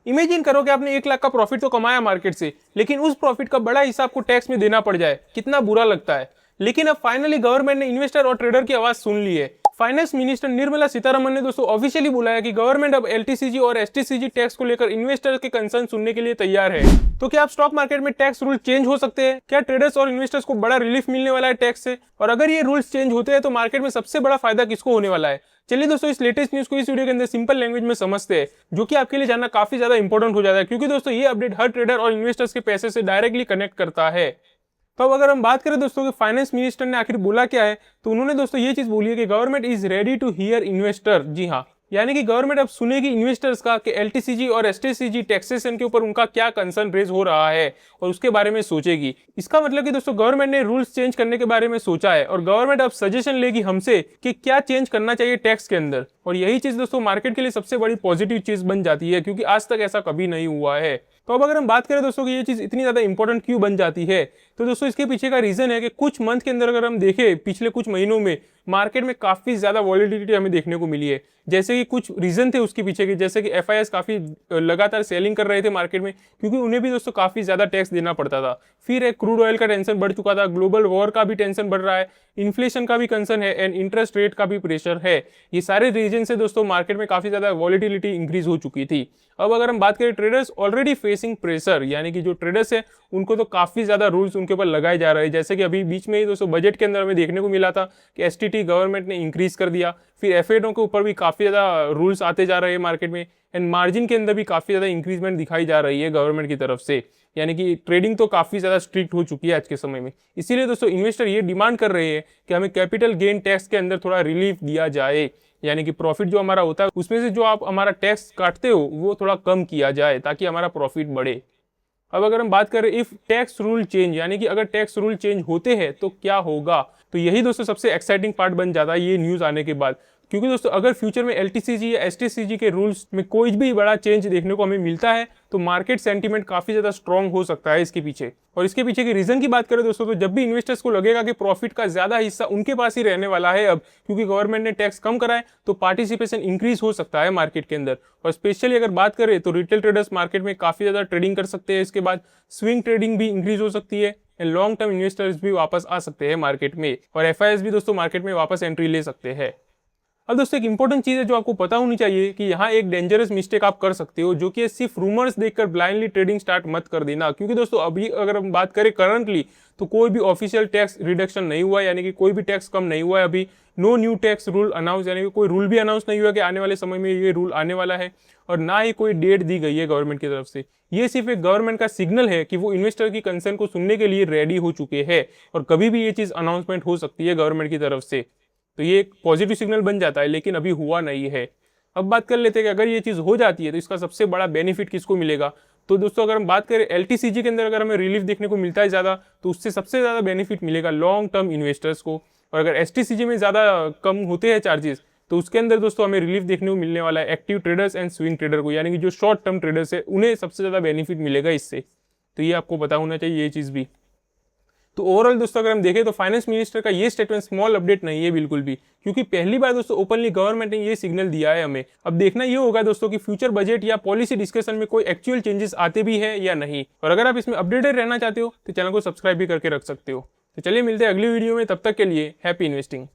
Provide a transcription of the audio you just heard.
Imagine करो कि आपने 1 लाख का प्रॉफिट तो कमाया मार्केट से, लेकिन उस प्रॉफिट का बड़ा हिस्सा आपको टैक्स में देना पड़ जाए, कितना बुरा लगता है। लेकिन अब फाइनली गवर्नमेंट ने इन्वेस्टर और ट्रेडर की आवाज सुन ली है। फाइनेंस मिनिस्टर निर्मला सीतारमन ने दोस्तों ऑफिशियली बोला है कि गवर्नमेंट अब एलटीसीजी और एसटीसीजी टैक्स को लेकर इन्वेस्टर्स के कंसर्न सुनने के लिए तैयार है। तो क्या आप स्टॉक मार्केट में टैक्स रूल चेंज हो सकते हैं? क्या ट्रेडर्स और इन्वेस्टर्स को बड़ा रिलीफ मिलने वाला है टैक्स से? और अगर ये रूल्स चेंज होते हैं तो मार्केट में सबसे बड़ा फायदा किसको होने वाला है? चलिए दोस्तों, इस लेटेस्ट न्यूज को इस वीडियो के अंदर सिंपल लैंग्वेज में समझते हैं, जो कि आपके लिए जानना काफी ज्यादा इंपॉर्टेंट हो जाता है, क्योंकि दोस्तों ये अपडेट हर ट्रेडर और इन्वेस्टर्स के पैसे से डायरेक्टली कनेक्ट करता है। तो अब अगर हम बात करें दोस्तों कि फाइनेंस मिनिस्टर ने आखिर बोला क्या है, तो उन्होंने दोस्तों ये चीज बोली है कि government is ready to hear investor. जी हाँ, यानी कि गवर्नमेंट अब सुनेगी इन्वेस्टर्स का कि एलटीसीजी और एसटीसीजी टैक्सेशन के ऊपर उनका क्या कंसर्न रेज हो रहा है और उसके बारे में सोचेगी। इसका मतलब कि दोस्तों गवर्नमेंट ने रूल्स चेंज करने के बारे में सोचा है और गवर्नमेंट अब सजेशन लेगी हमसे कि क्या चेंज करना चाहिए टैक्स के अंदर। और यही चीज दोस्तों मार्केट के लिए सबसे बड़ी पॉजिटिव चीज बन जाती है, क्योंकि आज तक ऐसा कभी नहीं हुआ है। तो अब अगर हम बात करें दोस्तों कि ये चीज इतनी ज्यादा इंपॉर्टेंट क्यों बन जाती है, तो दोस्तों इसके पीछे का रीजन है कि कुछ मंथ के अंदर अगर हम देखें पिछले कुछ महीनों में मार्केट में काफी ज्यादा वॉलिटिलिटी हमें देखने को मिली है। जैसे कि कुछ रीजन थे उसके पीछे के, जैसे कि एफआईएस काफी लगातार सेलिंग कर रहे थे मार्केट में, क्योंकि उन्हें भी दोस्तों काफी ज्यादा टैक्स देना पड़ता था। फिर एक क्रूड ऑयल का टेंशन बढ़ चुका था, ग्लोबल वॉर का भी टेंशन बढ़ रहा है, इन्फ्लेशन का भी कंसर्न है एंड इंटरेस्ट रेट का भी प्रेशर है। ये सारे रीजन से दोस्तों मार्केट में काफी ज्यादा वॉलिटिलिटी इंक्रीज हो चुकी थी। अब अगर हम बात करें ट्रेडर्स ऑलरेडी फेसिंग प्रेशर, यानी कि जो ट्रेडर्स है उनको तो काफी ज्यादा रूल्स उनके ऊपर लगाए जा रहे हैं। जैसे कि अभी बीच में ही दोस्तों बजट के अंदर हमें देखने को मिला था कि एसटीटी गवर्नमेंट ने इंक्रीज कर दिया, फिर एफएडओ के ऊपर भी काफी ज्यादा रूल्स आते जा रहे हैं मार्केट में, एंड मार्जिन के अंदर भी काफी ज्यादा इंक्रीजमेंट दिखाई जा रही है गवर्नमेंट की तरफ से। यानी कि ट्रेडिंग तो काफी ज्यादा स्ट्रिक्ट हो चुकी है आज के समय में। इसीलिए दोस्तों इन्वेस्टर ये डिमांड कर रहे हैं कि हमें कैपिटल गेन टैक्स के अंदर थोड़ा रिलीफ दिया जाए, यानी कि प्रॉफिट जो हमारा होता है उसमें से जो आप हमारा टैक्स काटते हो वो थोड़ा कम किया जाए ताकि हमारा प्रॉफिट बढ़े। अब अगर हम बात करें इफ टैक्स रूल चेंज, यानी कि अगर टैक्स रूल चेंज होते हैं तो क्या होगा, तो यही दोस्तों सबसे एक्साइटिंग पार्ट बन जाता है ये न्यूज आने के बाद। क्योंकि दोस्तों अगर फ्यूचर में एलटीसीजी या एसटीसीजी के रूल्स में कोई भी बड़ा चेंज देखने को हमें मिलता है तो मार्केट सेंटीमेंट काफी ज्यादा स्ट्रांग हो सकता है इसके पीछे। और इसके पीछे की रीजन की बात करें दोस्तों, तो जब भी इन्वेस्टर्स को लगेगा कि प्रॉफिट का ज्यादा हिस्सा उनके पास ही रहने वाला है अब, क्योंकि गवर्नमेंट ने टैक्स कम कराए, तो पार्टिसिपेशन इंक्रीज हो सकता है मार्केट के अंदर। और स्पेशली अगर बात करें तो रिटेल ट्रेडर्स मार्केट में काफी ज्यादा ट्रेडिंग कर सकते हैं। इसके बाद स्विंग ट्रेडिंग भी इंक्रीज हो सकती है, लॉन्ग टर्म इन्वेस्टर्स भी वापस आ सकते हैं मार्केट में, और एफआईएस भी दोस्तों मार्केट में वापस एंट्री ले सकते हैं। अब दोस्तों एक इंपॉर्टेंट चीज है जो आपको पता होनी चाहिए कि यहाँ एक डेंजरस मिस्टेक आप कर सकते हो, जो कि सिर्फ रूमर्स देखकर ब्लाइंडली ट्रेडिंग स्टार्ट मत कर देना। क्योंकि दोस्तों अभी अगर हम बात करें करंटली, तो कोई भी ऑफिशियल टैक्स रिडक्शन नहीं हुआ, यानी कि कोई भी टैक्स कम नहीं हुआ है अभी। No new tax rule announce, यानी कि कोई रूल भी अनाउंस नहीं हुआ कि आने वाले समय में ये रूल आने वाला है, और ना ही कोई डेट दी गई है गवर्नमेंट की तरफ से। ये सिर्फ एक गवर्नमेंट का सिग्नल है कि वो इन्वेस्टर की कंसर्न को सुनने के लिए रेडी हो चुके हैं, और कभी भी ये चीज अनाउंसमेंट हो सकती है गवर्नमेंट की तरफ से। तो ये एक पॉजिटिव सिग्नल बन जाता है, लेकिन अभी हुआ नहीं है। अब बात कर लेते हैं कि अगर ये चीज हो जाती है तो इसका सबसे बड़ा बेनिफिट किसको मिलेगा। तो दोस्तों अगर हम बात करें एलटीसीजी के अंदर अगर हमें रिलीफ देखने को मिलता है ज्यादा, तो उससे सबसे ज्यादा बेनिफिट मिलेगा लॉन्ग टर्म इन्वेस्टर्स को। और अगर एसटीसीजी में ज्यादा कम होते हैं चार्जेस, तो उसके अंदर दोस्तों हमें रिलीफ देखने को मिलने वाला है active traders and swing trader को, यानी कि जो शॉर्ट टर्म ट्रेडर्स है उन्हें सबसे ज्यादा बेनिफिट मिलेगा इससे। तो ये आपको पता होना चाहिए ये चीज भी। तो ओवरऑल दोस्तों अगर हम देखें तो फाइनेंस मिनिस्टर का ये स्टेटमेंट स्मॉल अपडेट नहीं है बिल्कुल भी, क्योंकि पहली बार दोस्तों ओपनली गवर्नमेंट ने ये सिग्नल दिया है हमें। अब देखना ये होगा दोस्तों कि फ्यूचर बजट या पॉलिसी डिस्कशन में कोई एक्चुअल चेंजेस आते भी है या नहीं। और अगर आप इसमें अपडेटेड रहना चाहते हो तो चैनल को सब्सक्राइब भी करके रख सकते हो। तो चलिए मिलते हैं अगली वीडियो में, तब तक के लिए हैप्पी इन्वेस्टिंग।